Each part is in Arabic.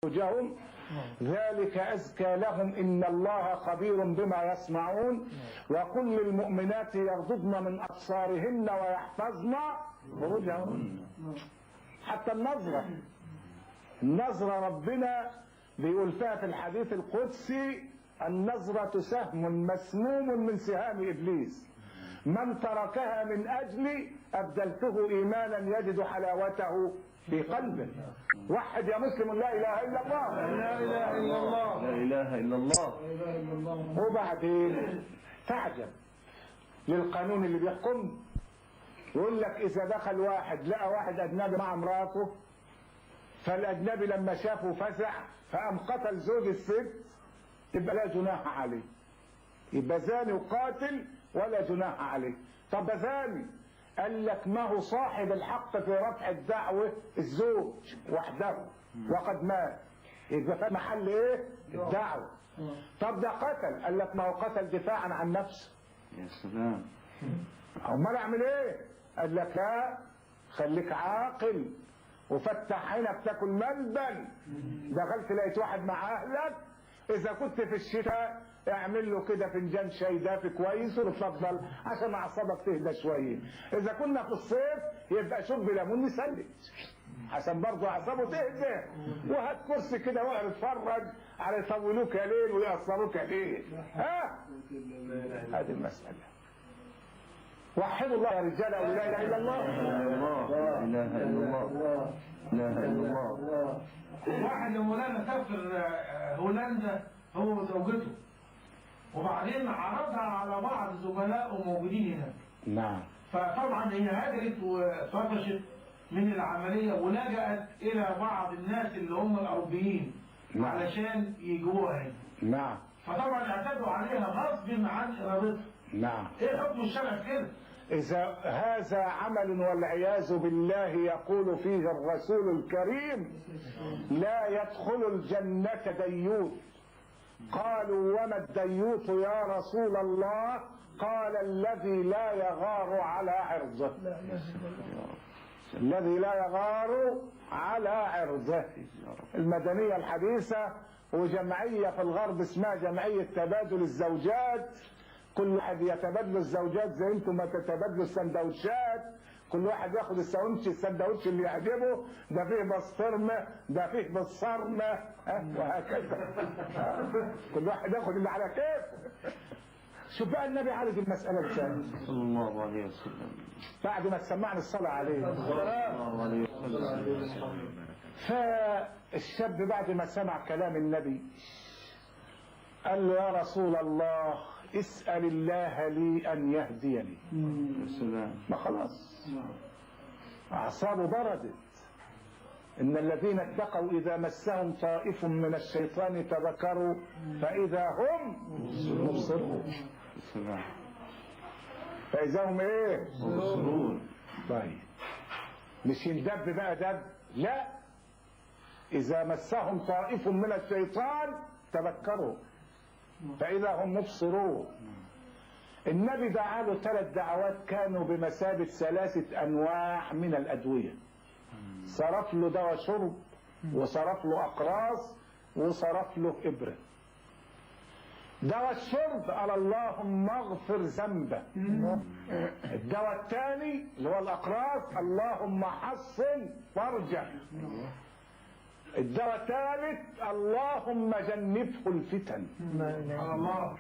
زوجهم ذلك أزكى لهم إن الله خبير بما يصنعون وقل للمؤمنات يغضضن من أبصارهن ويحفظن فروجهن. حتى النظرة ربنا بيقول فيها في الحديث القدسي النظرة سهم مسموم من سهام إبليس من تركها من أجلي أبدلته إيمانا يجد حلاوته في قلبه. وحد يا مسلم لا إله إلا الله. لا إله إلا الله. لا إله إلا الله. وبعدين تعجب للقانون اللي بيحكم، يقول لك إذا دخل واحد لقى واحد أجنبي مع امراته، فالأجنبي لما شافه فزع فقام قتل زوج الست، يبقى لا جناح عليه، يبقى زاني وقاتل ولا جناح عليه. طب زاني، قال لك ما هو صاحب الحق في رفع الدعوة الزوج وحده وقد مات، يبقى في محل ايه؟ الدعوة. طب ده قتل، قال لك ما هو قتل دفاعا عن نفسه. يا سلام. امال اعمل ايه؟ قال لك لا، خليك عاقل وفتح عينك تاكل ملبن. دخلت لقيت واحد مع اهلك، اذا كنت في الشتاء اعمل له كده فنجان شاي دافي كويس وتفضل عشان اعصابك تهدى شويه. اذا كنا في الصيف يبقى شرب ليمون مسلك عشان برضه اعصابه تهدى. وهات كرسي كده واقعد اتفرج على يطولوك يا ليل ويقصروك يا ليل. ها؟ هذه المساله. وحدوا الله يا رجال، او لا اله الا الله. لا إله إلا الله. لا إله إلا الله. واحد لما سافر هولندا هو وزوجته، وبعدين عرضها على بعض زملائه موجودين هناك. نعم. فطبعا هي هاجرت وطفشت من العمليه ولجأت الى بعض الناس اللي هم الاوروبيين علشان يجوها هنا. نعم. فطبعا اعتدوا عليها غصب عن ارادتها. نعم. ايه حكم الشرع كده؟ إذا هذا عمل والعياذ بالله يقول فيه الرسول الكريم لا يدخل الجنة ديوث. قالوا وما الديوث يا رسول الله؟ قال الذي لا يغار على عرضه. الذي لا يغار على عرضه. المدنية الحديثة وجمعية في الغرب اسمها جمعية تبادل الزوجات، كل واحد يتبادل الزوجات زي انتم ما تتبادلوا السندوتشات، كل واحد ياخد السندوتش اللي يعجبه، ده فيه بسطرمه، ده فيه بصرمه، وهكذا. كل واحد ياخد اللي على كيفه. شوف بقى النبي عالج المسألة ازاي صلى الله عليه وسلم بعد ما سمعنا الصلاة عليه. صلى الله عليه وسلم. فالشاب بعد ما سمع كلام النبي قال له يا رسول الله اسأل الله لي أن يهديني. ما خلاص أعصابه بردت. إن الذين اتقوا إذا مسهم طائف من الشيطان تذكروا فإذا هم مبصرون. فإذا هم إيه؟ مبصرون. طيب مش يندب بقى دب، لا، إذا مسهم طائف من الشيطان تذكروا فإذا هم مبصرون. النبي دعا له 3 دعوات كانوا بمثابة 3 أنواع من الأدوية. صرف له دواء شرب، وصرف له أقراص، وصرف له إبرة. دواء الشرب قال اللهم اغفر ذنبه. الدواء الثاني اللي هو الأقراص اللهم حصن فرجه. الدواء الثالث اللهم جنبه الفتن. الله.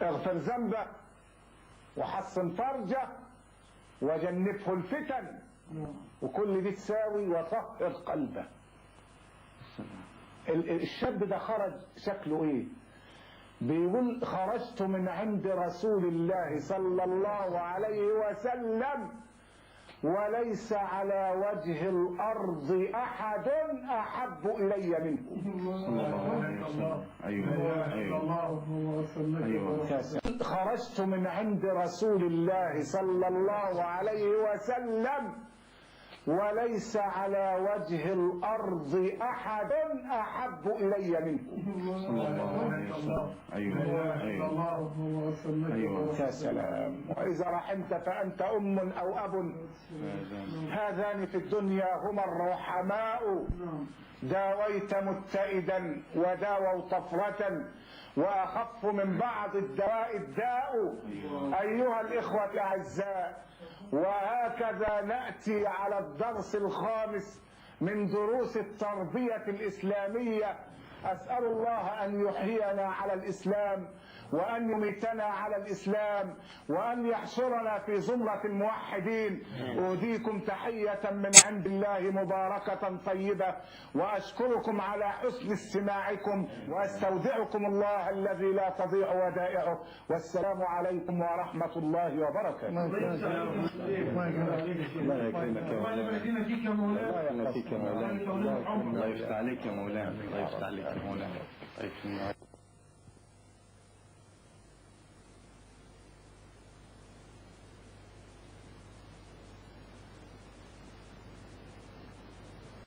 اغفر ذنبه وحصن فرجه وجنبه الفتن، وكل دي تساوي وطهر قلبه. الشاب ده خرج شكله ايه؟ بيقول خرجت من عند رسول الله صلى الله عليه وسلم وليس على وجه الأرض أحد أحب إلي منه. خرجت من عند رسول الله صلى الله عليه وسلم وليس على وجه الأرض أحد أحب إلي منه. أيوة. يا سلام. وإذا رحمت فأنت أم أو أب، هذان في الدنيا هما الرحماء. داويت متئدا وداووا طفرة، وأخف من بعض الدواء الداء. أيها الإخوة الأعزاء، وهكذا نأتي على الدرس الخامس من دروس التربية الإسلامية. أسأل الله أن يحيينا على الإسلام، وأن يميتنا على الإسلام، وأن يحشرنا في زمرة الموحدين. أوديكم تحية من عند الله مباركة طيبة، وأشكركم على حسن استماعكم، وأستودعكم الله الذي لا تضيع ودائعه. والسلام عليكم ورحمة الله وبركاته. الله يكرمك يا مولانا. الله يفتح عليك يا مولانا. الله يفتح عليك يا مولانا.